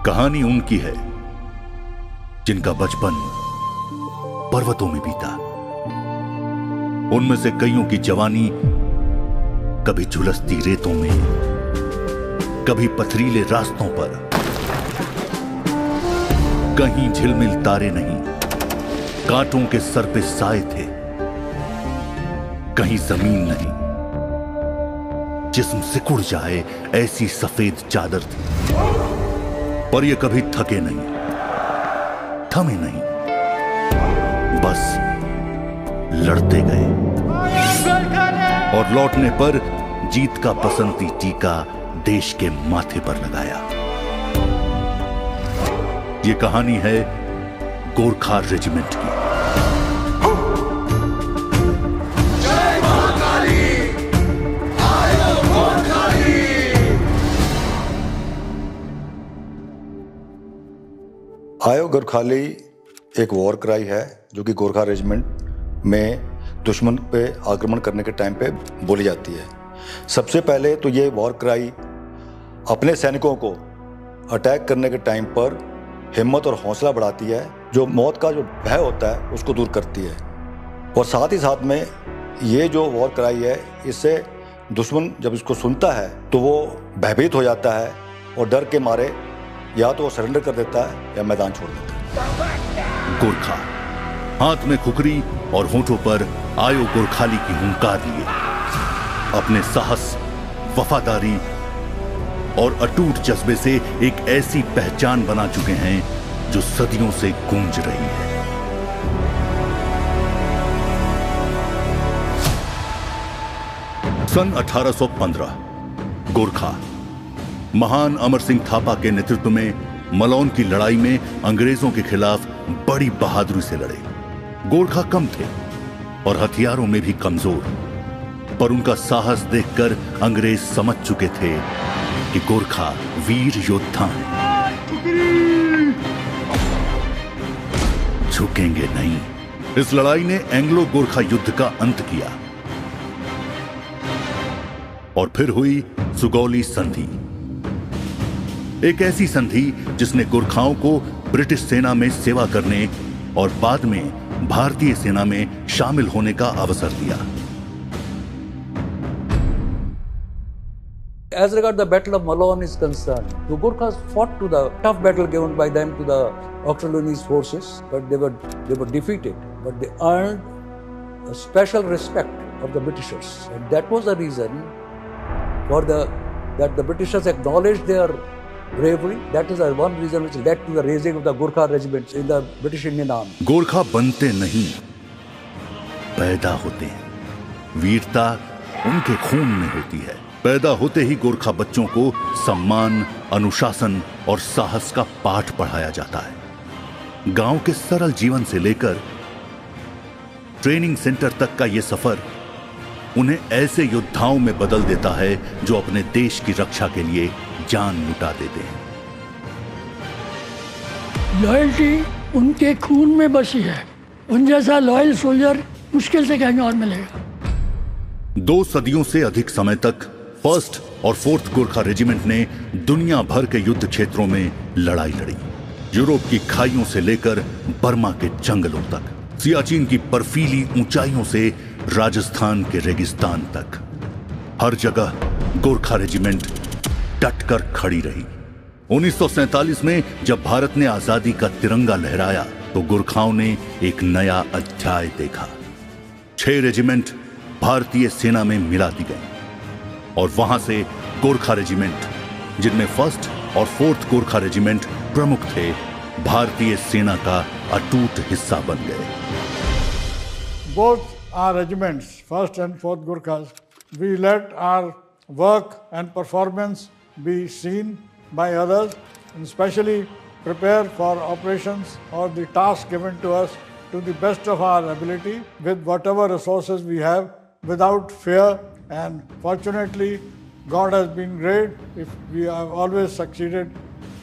कहानी उनकी है जिनका बचपन पर्वतों में बीता। उनमें से कईयों की जवानी कभी झुलसती रेतों में, कभी पथरीले रास्तों पर, कहीं झिलमिल तारे नहीं, कांटों के सर पे साए थे, कहीं जमीन नहीं, जिस्म सिकुड़ जाए ऐसी सफेद चादर थी। पर ये कभी थके नहीं, थमे नहीं, बस लड़ते गए और लौटने पर जीत का बसंती टीका देश के माथे पर लगाया। ये कहानी है गोरखा रेजिमेंट की। आयो गोरखाली एक वॉर क्राई है जो कि गोरखा रेजिमेंट में दुश्मन पे आक्रमण करने के टाइम पे बोली जाती है। सबसे पहले तो ये वॉर क्राई अपने सैनिकों को अटैक करने के टाइम पर हिम्मत और हौसला बढ़ाती है, जो मौत का जो भय होता है उसको दूर करती है। और साथ ही साथ में ये जो वॉर क्राई है, इससे दुश्मन जब इसको सुनता है तो वो भयभीत हो जाता है और डर के मारे या तो वो सरेंडर कर देता है या मैदान छोड़ देता है। गोरखा हाथ में खुखरी और होठों पर आयो गोरखाली की हुंकार लिए अपने साहस, वफादारी और अटूट जज्बे से एक ऐसी पहचान बना चुके हैं जो सदियों से गूंज रही है। सन 1815 गोरखा महान अमर सिंह थापा के नेतृत्व में मलौन की लड़ाई में अंग्रेजों के खिलाफ बड़ी बहादुरी से लड़े। गोरखा कम थे और हथियारों में भी कमजोर, पर उनका साहस देखकर अंग्रेज समझ चुके थे कि गोरखा वीर योद्धा हैं। झुकेंगे नहीं। इस लड़ाई ने एंग्लो गोरखा युद्ध का अंत किया और फिर हुई सुगौली संधि, एक ऐसी संधि जिसने गोरखाओं को ब्रिटिश सेना में सेवा करने और बाद में भारतीय सेना में शामिल होने का अवसर दिया। As regard the Battle of Malone is concerned, the Gurkhas fought to the tough battle given by them to the Ochterlony's forces, but they were defeated. But they earned a special respect of the Britishers, and that was the reason for that the Britishers acknowledged their bravery. That is the one reason which led to the raising of the Gurkha regiments in the British Indian Army. Gorkha बनते नहीं, पैदा होते हैं। वीरता उनके खून में होती है। पैदा होते ही गोरखा बच्चों को सम्मान, अनुशासन और साहस का पाठ पढ़ाया जाता है। गांव के सरल जीवन से लेकर ट्रेनिंग सेंटर तक का यह सफर उन्हें ऐसे योद्धाओं में बदल देता है जो अपने देश की रक्षा के लिए जान लुटा देते हैं। लॉयल्टी उनके खून में बसी है। उन जैसा लॉयल सोल्जर मुश्किल से कहीं और मिलेगा। 2 सदियों से अधिक समय तक फर्स्ट और फोर्थ गोरखा रेजिमेंट ने दुनिया भर के युद्ध क्षेत्रों में लड़ाई लड़ी। यूरोप की खाइयों से लेकर बर्मा के जंगलों तक, सियाचिन की बर्फीली ऊंचाइयों से राजस्थान के रेगिस्तान तक, हर जगह गोरखा रेजिमेंट डटकर खड़ी रही। 1947 में जब भारत ने आजादी का तिरंगा लहराया तो गोरखाओं ने एक नया अध्याय देखा। 6 रेजिमेंट भारतीय सेना में मिला दी गई और वहां से गोरखा रेजिमेंट, जिनमें फर्स्ट और फोर्थ गोरखा रेजिमेंट प्रमुख थे, भारतीय सेना का अटूट हिस्सा बन गए। Both our regiments, 1st and 4th Gurkhas, we let our work and performance be seen by others, and especially prepare for operations or the task given to us to the best of our ability with whatever resources we have without fear, and fortunately God has been great if we have always succeeded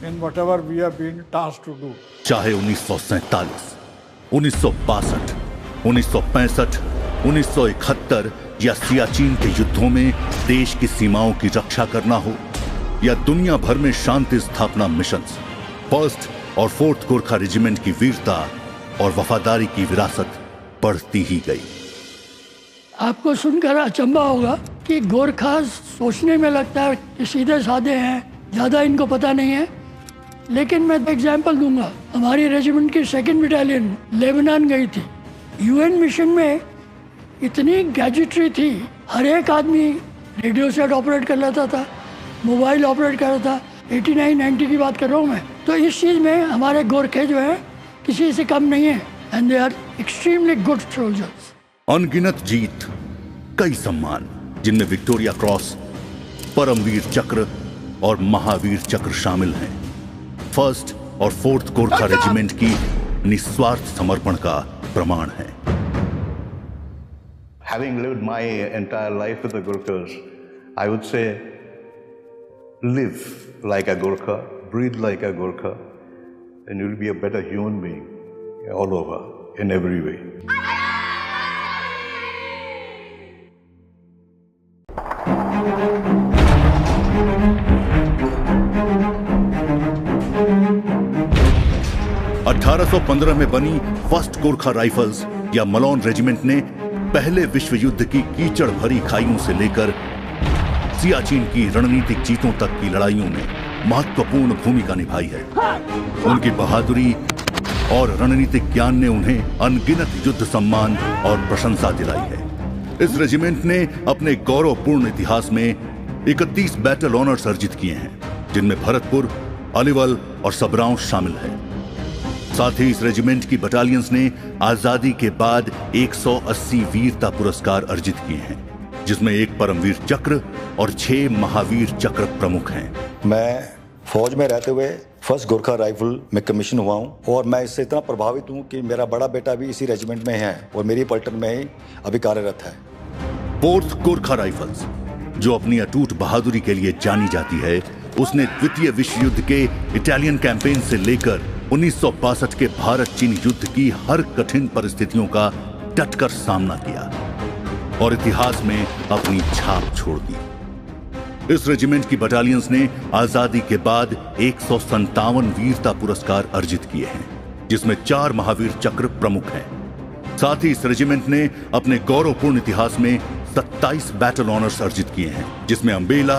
in whatever we have been tasked to do. चाहे 1947, 1962, 1965, 1971 या सियाचिन के युद्धों में देश की सीमाओं की रक्षा करना हो या दुनिया भर में शांति स्थापना मिशन, फर्स्ट और फोर्थ गोरखा रेजिमेंट की वीरता और वफादारी की विरासत बढ़ती ही गई। आपको सुनकर अचंभा होगा कि गोरखा सोचने में लगता है कि सीधे साधे हैं, ज़्यादा इनको पता नहीं है, लेकिन मैं एग्जांपल दूंगा। हमारी रेजिमेंट की 2nd बटालियन लेबनान गई थी। यूएन मिशन में इतनी गैजेटरी थी, हर एक आदमी रेडियो सेट ऑपरेट कर लेता था, मोबाइल ऑपरेट कर रहा था। 89-90 की बात कर रहा हूँ मैं। तो इस चीज़ में हमारे गोरखे जो हैं किसी से कम नहीं है, and they are extremely good soldiers. अनगिनत जीत, कई सम्मान जिनमें विक्टोरिया क्रॉस, परमवीर चक्र और महावीर चक्र शामिल हैं, फर्स्ट और फोर्थ गोरखा रेजिमेंट की निस्वार्थ समर्पण का प्रमाण है। Having lived my entire life with the Gurkhas, I would say live like a Gurkha, breathe like a Gurkha, and you'll be a better human being all over, in every way. (1815) में बनी first Gorkha rifles या Malone regiment ने पहले विश्व युद्ध की कीचड़ भरी खाइयों से लेकर सियाचिन की रणनीतिक जीतों तक की लड़ाइयों में महत्वपूर्ण भूमिका निभाई है। उनकी बहादुरी और रणनीतिक ज्ञान ने उन्हें अनगिनत युद्ध सम्मान और प्रशंसा दिलाई है। इस रेजिमेंट ने अपने गौरवपूर्ण इतिहास में 31 बैटल ऑनर्स अर्जित किए हैं, जिनमें भरतपुर, अलीवल और सबरांव शामिल है। साथ ही इस रेजिमेंट की बटालियंस ने आजादी के बाद 180 वीरता पुरस्कार अर्जित किए हैं, जिसमें 1 परमवीर चक्र और 6 महावीर चक्र प्रमुख हैं। मैं फौज में रहते हुए फर्स्ट गोरखा राइफल में कमीशन हुआ हूं और मैं इससे इतना प्रभावित हूं कि मेरा बड़ा बेटा भी इसी रेजिमेंट में है और मेरी पलटन में ही अभी कार्यरत है। फोर्थ गोरखा राइफल्स, जो अपनी अटूट बहादुरी के लिए जानी जाती है, उसने द्वितीय विश्व युद्ध के इटालियन कैंपेन से लेकर 1962 के भारत चीन युद्ध की हर कठिन परिस्थितियों का डटकर सामना किया और इतिहास में अपनी छाप छोड़ दी। इस रेजिमेंट की बटालियंस ने आजादी के बाद 157 वीरता पुरस्कार अर्जित किए हैं, जिसमें 4 महावीर चक्र प्रमुख हैं। साथ ही इस रेजिमेंट ने अपने गौरवपूर्ण इतिहास में 27 बैटल ऑनर्स अर्जित किए हैं, जिसमें अंबेला,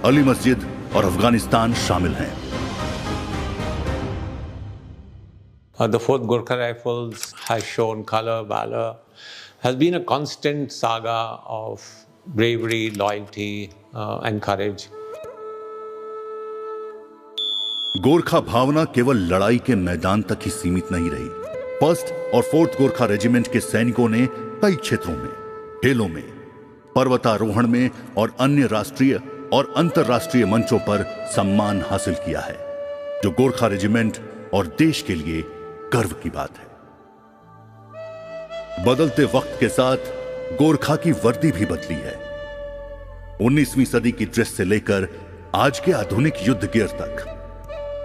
अली मस्जिद और अफगानिस्तान शामिल हैं। The 4th Gorkha Rifles has shown color, valor, has been a constant saga of bravery, loyalty, and courage. Gorkha भावना केवल लड़ाई के मैदान तक ही सीमित नहीं रही। फर्स्ट और फोर्थ गोरखा रेजिमेंट के सैनिकों ने कई क्षेत्रों में, खेलों में, पर्वतारोहण में और अन्य राष्ट्रीय और अंतर्राष्ट्रीय मंचों पर सम्मान हासिल किया है, जो गोरखा रेजिमेंट और देश के लिए गर्व की बात है। बदलते वक्त के साथ गोरखा की वर्दी भी बदली है। 19वीं सदी की ड्रेस से लेकर आज के आधुनिक युद्ध गियर तक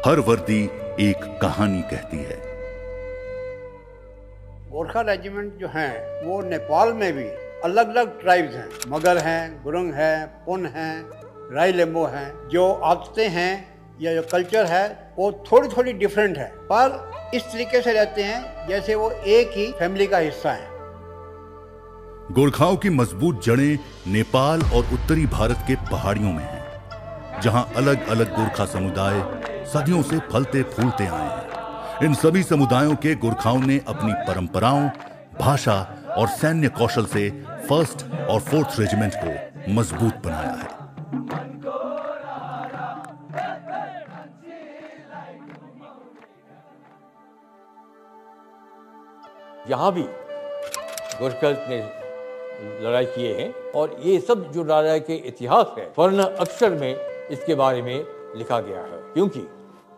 हर वर्दी एक कहानी कहती है। गोरखा रेजिमेंट जो हैं वो नेपाल में भी अलग अलग ट्राइब्स हैं, मगर हैं, गुरुंग हैं, पुन हैं, राई लेम्बो हैं। जो आदतें हैं या जो कल्चर है वो थोड़ी थोड़ी डिफरेंट है, पर इस तरीके से रहते हैं जैसे वो एक ही फैमिली का हिस्सा है। गोरखाओं की मजबूत जड़ें नेपाल और उत्तरी भारत के पहाड़ियों में हैं, जहां अलग अलग गोरखा समुदाय सदियों से फलते फूलते आए हैं। इन सभी समुदायों के गोरखाओं ने अपनी परंपराओं, भाषा और सैन्य कौशल से फर्स्ट और फोर्थ रेजिमेंट को मजबूत बनाया है। यहाँ भी गोरखास ने लड़ाई किए हैं और ये सब जो लड़ाई के इतिहास है वर्ण अक्षर में इसके बारे में लिखा गया है, क्योंकि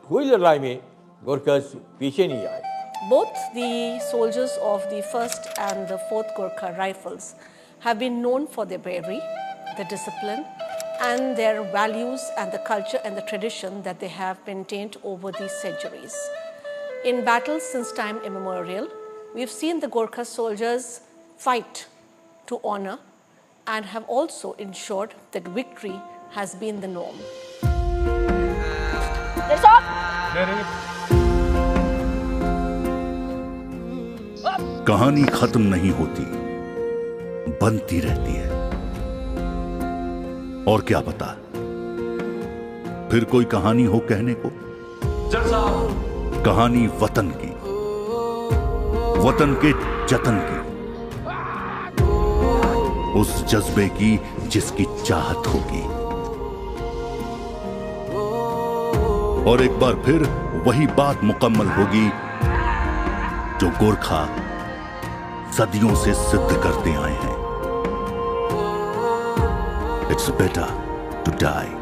कोई लड़ाई में गोरखास पीछे नहीं आए। Both the soldiers of the 1st and the 4th Gorkha Rifles have been known for their bravery, the discipline, and their values and the culture and the tradition that they have maintained over these centuries. In battles since time immemorial, we've seen the Gorkha soldiers fight to honor and have also ensured that victory has been the norm. That's all. कहानी खत्म नहीं होती, बनती रहती है। और क्या पता फिर कोई कहानी हो कहने को। कहानी वतन की, वतन के जतन की, उस जज्बे की जिसकी चाहत होगी। और एक बार फिर वही बात मुकम्मल होगी जो गोरखा सदियों से सिद्ध करते आए हैं। It's better to die